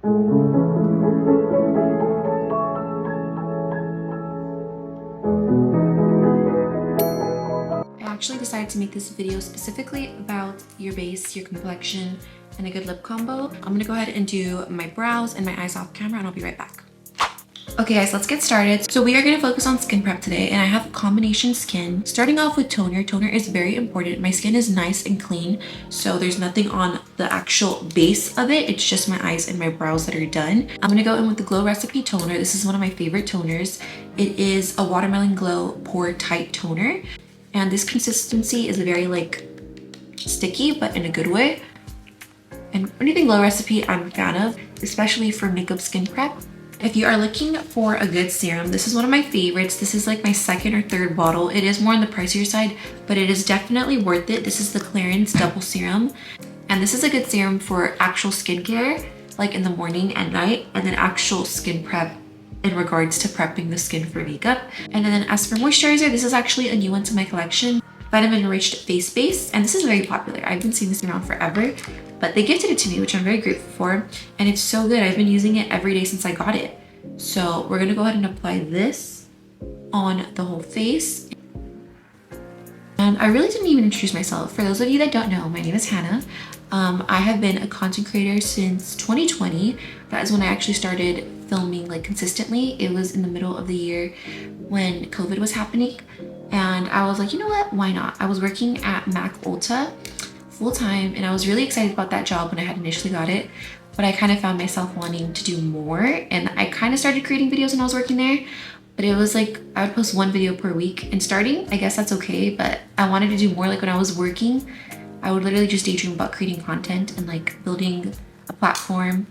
I actually decided to make this video specifically about your base, your complexion, and a good lip combo. I'm gonna go ahead and do my brows and my eyes off camera, and I'll be right back. Okay guys, let's get started. So we are going to focus on skin prep today, and I have combination skin. Starting off with toner. Toner is very important. My skin is nice and clean, so there's nothing on the actual base of it. It's just my eyes and my brows that are done. I'm going to go in with the Glow Recipe toner. This is one of my favorite toners. It is a Watermelon Glow Pore Tight toner, and this consistency is very like sticky, but in a good way. And anything Glow Recipe I'm a fan of, especially for makeup skin prep. If you are looking for a good serum, this is one of my favorites. This is like my second or third bottle. It is more on the pricier side, but it is definitely worth it. This is the Clarins Double Serum. And this is a good serum for actual skincare, like in the morning and night, and then actual skin prep in regards to prepping the skin for makeup. And then as for moisturizer, this is actually a new one to my collection. Vitamin Enriched Face Base, and this is very popular. I've been seeing this around forever, but they gifted it to me, which I'm very grateful for, and it's so good. I've been using it every day since I got it. So we're gonna go ahead and apply this on the whole face. And I really didn't even introduce myself. For those of you that don't know, my name is Hannah. I have been a content creator since 2020. That is when I actually started filming like consistently. It was in the middle of the year when COVID was happening. And I was like, you know what, why not? I was working at Mac Ulta full time, and I was really excited about that job when I had initially got it, but I kind of found myself wanting to do more, and I kind of started creating videos when I was working there, but it was like, I would post one video per week. And starting, I guess that's okay, but I wanted to do more. Like when I was working, I would literally just daydream about creating content and like building a platform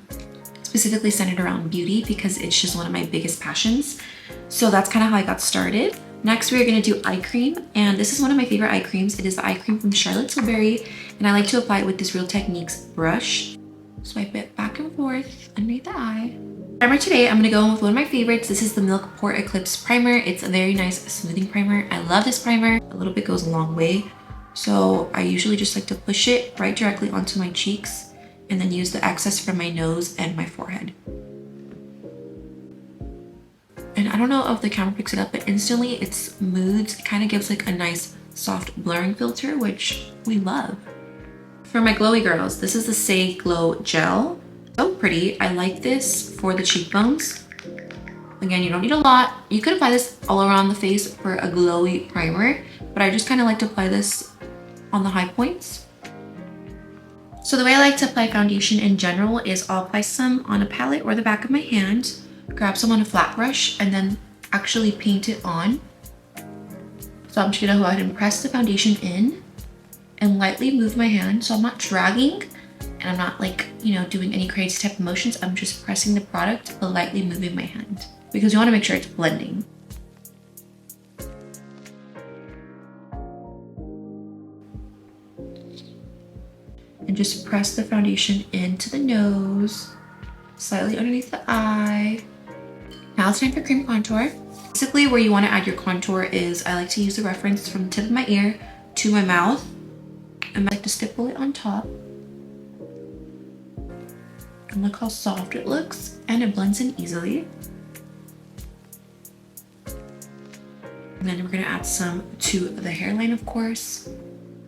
specifically centered around beauty, because it's just one of my biggest passions. So that's kind of how I got started. Next, we're gonna do eye cream, and this is one of my favorite eye creams. It is the eye cream from Charlotte Tilbury, and I like to apply it with this Real Techniques brush. Swipe it back and forth underneath the eye. Primer today, I'm gonna go in with one of my favorites. This is the Milk Pore Eclipse Primer. It's a very nice smoothing primer. I love this primer. A little bit goes a long way, so I usually just like to push it right directly onto my cheeks and then use the excess from my nose and my forehead. And I don't know if the camera picks it up, but instantly it smooths. It kind of gives like a nice soft blurring filter, which we love. For my glowy girls, this is the Say Glow Gel. So pretty. I like this for the cheekbones. Again, you don't need a lot. You could apply this all around the face for a glowy primer, but I just kind of like to apply this on the high points. So the way I like to apply foundation in general is I'll apply some on a palette or the back of my hand, grab some on a flat brush, and then actually paint it on. So I'm just gonna go ahead and press the foundation in and lightly move my hand. So I'm not dragging, and I'm not like, you know, doing any crazy type of motions. I'm just pressing the product, but lightly moving my hand, because you wanna make sure it's blending. And just press the foundation into the nose, slightly underneath the eye. Now it's time for cream contour. Basically where you want to add your contour is, I like to use the reference from the tip of my ear to my mouth. And I like to stipple it on top. And look how soft it looks, and it blends in easily. And then we're gonna add some to the hairline, of course.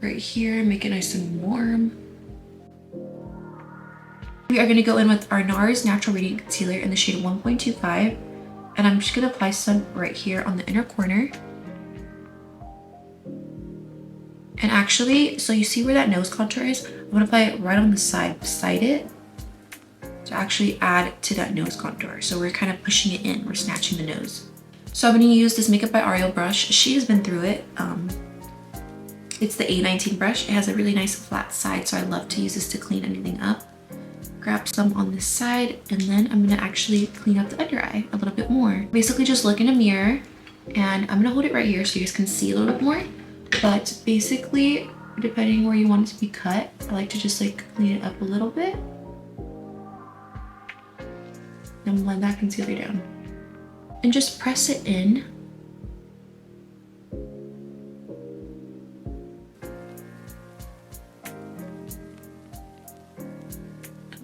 Right here, make it nice and warm. We are gonna go in with our NARS Natural Radiant Concealer in the shade 1.25. And I'm just gonna apply some right here on the inner corner. And actually, so you see where that nose contour is? I'm gonna apply it right on the side beside it to actually add to that nose contour. So we're kind of pushing it in, we're snatching the nose. So I'm gonna use this Makeup by Ariel brush. She has been through it. It's the A19 brush. It has a really nice flat side, so I love to use this to clean anything up. Grab some on this side, and then I'm gonna actually clean up the under eye a little bit more. Basically just look in a mirror, and I'm gonna hold it right here so you guys can see a little bit more. But basically, depending where you want it to be cut, I like to just like clean it up a little bit. Then blend that concealer down. And just press it in.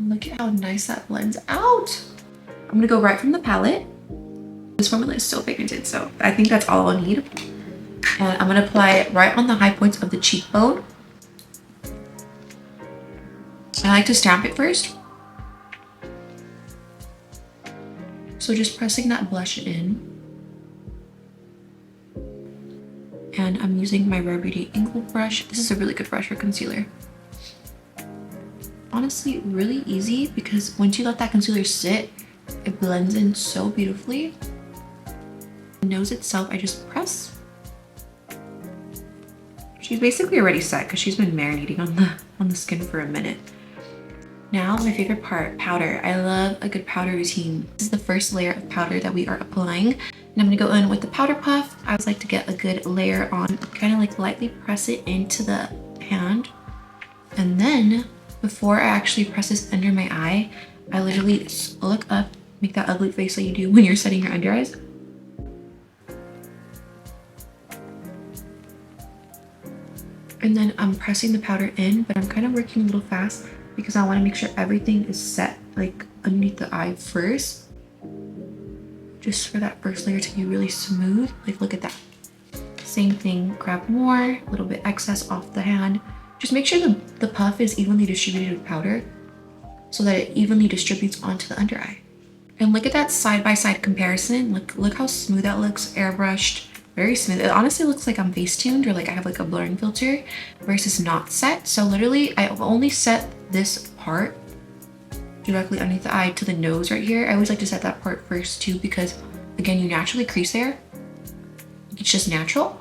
Look at how nice that blends out. I'm gonna go right from the palette. This formula is so pigmented, so I think that's all I'll need. And I'm gonna apply it right on the high points of the cheekbone. I like to stamp it first. So just pressing that blush in. And I'm using my Rare Beauty ink brush. This is a really good brush for concealer. Honestly, really easy because once you let that concealer sit, it blends in so beautifully. The nose itself, I just press. She's basically already set because she's been marinating on the skin for a minute. Now, my favorite part, powder. I love a good powder routine. This is the first layer of powder that we are applying. And I'm gonna go in with the powder puff. I always like to get a good layer on, kind of like lightly press it into the hand. And then, before I actually press this under my eye, I literally look up, make that ugly face that you do when you're setting your under eyes. And then I'm pressing the powder in, but I'm kind of working a little fast because I want to make sure everything is set like underneath the eye first. Just for that first layer to be really smooth. Like, look at that. Same thing, grab more, a little bit excess off the hand. Just make sure the puff is evenly distributed with powder so that it evenly distributes onto the under eye. And look at that side-by-side comparison. Look how smooth that looks, airbrushed, very smooth. It honestly looks like I'm face-tuned or like I have like a blurring filter versus not set. So literally, I've only set this part directly underneath the eye to the nose right here. I always like to set that part first too because, again, you naturally crease there. It's just natural.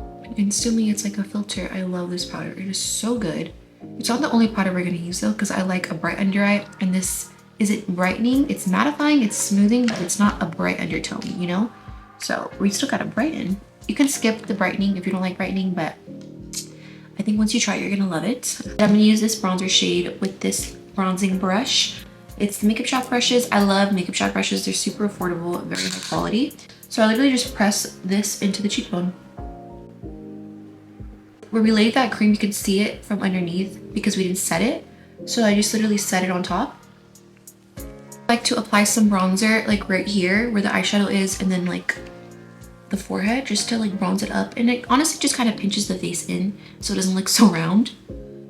And instantly, it's like a filter. I love this powder. It is so good. It's not the only powder we're gonna use though, because I like a bright under eye, and this isn't brightening. It's mattifying, it's smoothing, but it's not a bright undertone, you know? So we still gotta brighten. You can skip the brightening if you don't like brightening, but I think once you try it, you're gonna love it. I'm gonna use this bronzer shade with this bronzing brush. It's the Makeup Shop brushes. I love Makeup Shop brushes. They're super affordable, very high quality. So I literally just press this into the cheekbone. Where we laid that cream, you can see it from underneath because we didn't set it. So I just literally set it on top. I like to apply some bronzer like right here where the eyeshadow is, and then like the forehead, just to like bronze it up. And it honestly just kind of pinches the face in so it doesn't look so round.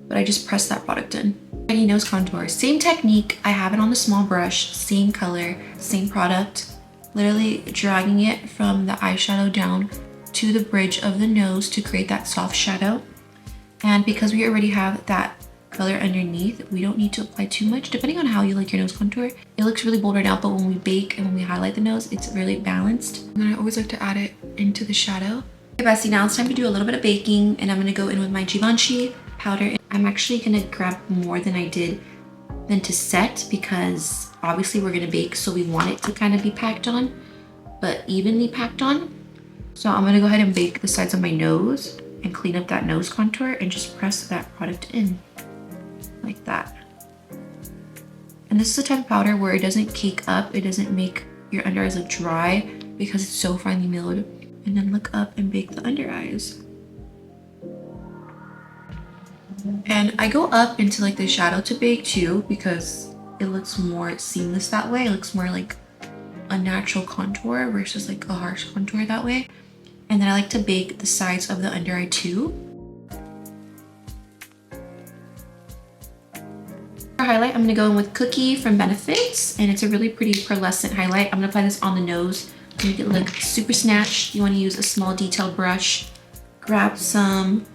But I just press that product in. Any nose contour, same technique. I have it on the small brush, same color, same product. Literally dragging it from the eyeshadow down to the bridge of the nose to create that soft shadow. And because we already have that color underneath, we don't need to apply too much. Depending on how you like your nose contour, it looks really bold right now, but when we bake and when we highlight the nose, it's really balanced. And then I always like to add it into the shadow. Okay, Bessie, now it's time to do a little bit of baking, and I'm gonna go in with my Givenchy powder. I'm actually gonna grab more than I did than to set because obviously we're gonna bake, so we want it to kind of be packed on, but evenly packed on. So I'm gonna go ahead and bake the sides of my nose and clean up that nose contour and just press that product in like that. And this is the type of powder where it doesn't cake up, it doesn't make your under eyes look dry because it's so finely milled. And then look up and bake the under eyes. And I go up into like the shadow to bake too because it looks more seamless that way. It looks more like a natural contour versus like a harsh contour that way. And then I like to bake the sides of the under eye too. For highlight, I'm gonna go in with Cookie from Benefits, and it's a really pretty pearlescent highlight. I'm gonna apply this on the nose to make it look super snatched. You wanna use a small detailed brush, grab some,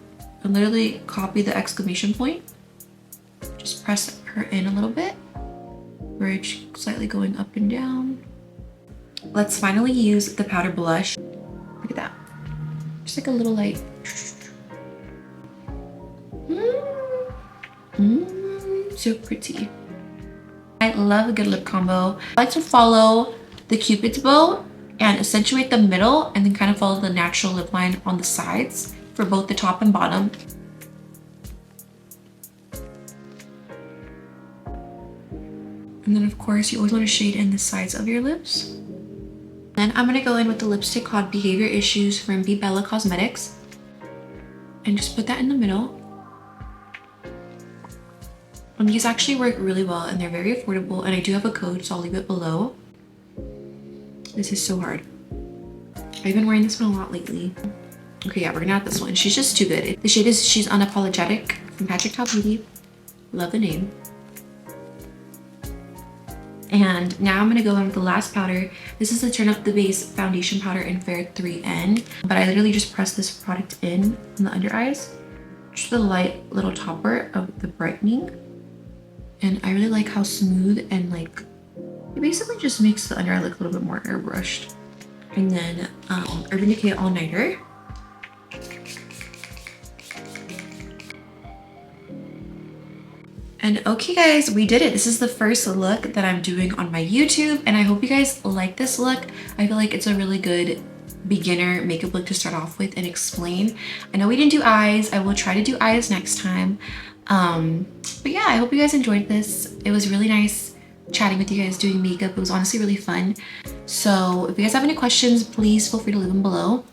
and literally copy the exclamation point. Just press her in a little bit, bridge slightly going up and down. Let's finally use the powder blush. Look at that. Just like a little light. So pretty. I love a good lip combo. I like to follow the Cupid's bow and accentuate the middle and then kind of follow the natural lip line on the sides for both the top and bottom. And then of course you always want to shade in the sides of your lips. Then I'm gonna go in with the lipstick called Behavior Issues from Bebella Cosmetics and just put that in the middle. These actually work really well and they're very affordable, and I do have a code, so I'll leave it below. This is so hard. I've been wearing this one a lot lately. Okay, yeah, we're gonna add this one. She's just too good. The shade is She's Unapologetic from Patrick Ta Beauty. Love the name. And now I'm gonna go in with the last powder. This is the Turn Up the Base Foundation Powder in Fair 3N. But I literally just press this product in the under eyes. Just the light little topper of the brightening. And I really like how smooth and like, it basically just makes the under eye look a little bit more airbrushed. And then Urban Decay All Nighter. And okay guys, we did it. This is the first look that I'm doing on my YouTube, and I hope you guys like this look. I feel like it's a really good beginner makeup look to start off with and explain. I know we didn't do eyes. I will try to do eyes next time. But yeah, I hope you guys enjoyed this. It was really nice chatting with you guys, doing makeup. It was honestly really fun. So if you guys have any questions, please feel free to leave them below.